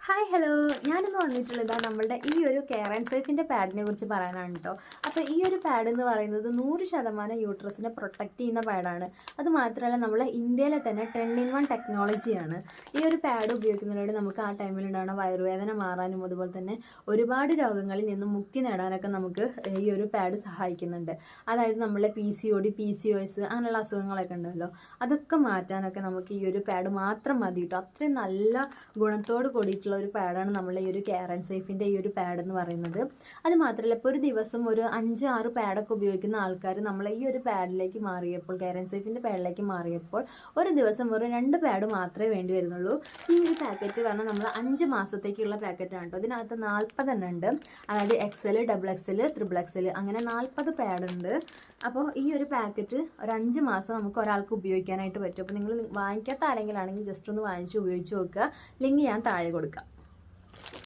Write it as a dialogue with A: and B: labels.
A: Hi hello, ഞാനിന്ന് വന്നിട്ടുള്ളത് നമ്മളുടെ ഈ ഒരു കെയർ ആൻഡ് സേഫിൻ്റെ പാഡിനെ കുറിച്ച് പറയാനാണ് കേട്ടോ. അപ്പോൾ ഈ ഒരു പാഡ് എന്ന് പറയുന്നത് 100% യൂട്രസിനെ പ്രൊട്ടക്റ്റ് ചെയ്യുന്ന പാഡാണ്. അത് മാത്രമല്ല നമ്മളെ ഇന്ത്യയിലെ തന്നെ 10-in-1 ടെക്നോളജിയാണ്. ഈ ഒരു പാഡ് ഉപയോഗിക്കുന്നതിലൂടെ നമുക്ക് ആ ടൈമിലുണ്ടാകുന്ന വയറുവേദന മാറാനും അതുപോലെ തന്നെ ഒരുപാട് രോഗങ്ങളിൽ നിന്നും മുക്തി നേടാനൊക്കെ നമുക്ക് ഈ ഒരു പാഡ് സഹായിക്കുന്നുണ്ട്. അതായത് നമ്മളെ PCOD, PCOS അങ്ങനെയുള്ള അസുഖങ്ങളൊക്കെ ഉണ്ടല്ലോ, അതൊക്കെ മാറ്റാനൊക്കെ നമുക്ക് ഈ ഒരു പാഡ് മാത്രം മതി കേട്ടോ. അത്രയും നല്ല ഗുണത്തോട് കൂടിയിട്ടുള്ള ഒരു പാഡാണ് നമ്മളെ ഈ ഒരു കെയർ ആൻഡ് സേഫിൻ്റെ ഈ ഒരു പാഡ് എന്ന് പറയുന്നത്. അത് മാത്രമല്ല, ഇപ്പോൾ ഒരു ദിവസം ഒരു 5-6 പാഡൊക്കെ ഉപയോഗിക്കുന്ന ആൾക്കാർ നമ്മളെ ഈ ഒരു പാഡിലേക്ക് മാറിയപ്പോൾ, കെയർ ആൻഡ് സേഫിൻ്റെ പാഡിലേക്ക് മാറിയപ്പോൾ ഒരു ദിവസം വെറും 2 പാഡ് മാത്രമേ വേണ്ടി വരുന്നുള്ളൂ. ഈ ഒരു പാക്കറ്റ് പറഞ്ഞാൽ നമ്മൾ 5 മാസത്തേക്കുള്ള പാക്കറ്റാണ് കേട്ടോ. ഇതിനകത്ത് 40 എണ്ണം ഉണ്ട്. അതായത് XL, XXL, XXL അങ്ങനെ 40 പാഡ് ഉണ്ട്. അപ്പോൾ ഈ ഒരു പാക്കറ്റ് ഒരു 5 മാസം നമുക്ക് ഒരാൾക്ക് ഉപയോഗിക്കാനായിട്ട് പറ്റും. അപ്പോൾ നിങ്ങൾ വാങ്ങിക്കാത്ത ആരെങ്കിലാണെങ്കിൽ ജസ്റ്റ് ഒന്ന് വാങ്ങിച്ച് ഉപയോഗിച്ച് നോക്കുക. ലിങ്ക് ഞാൻ താഴെ കൊടുക്കാം.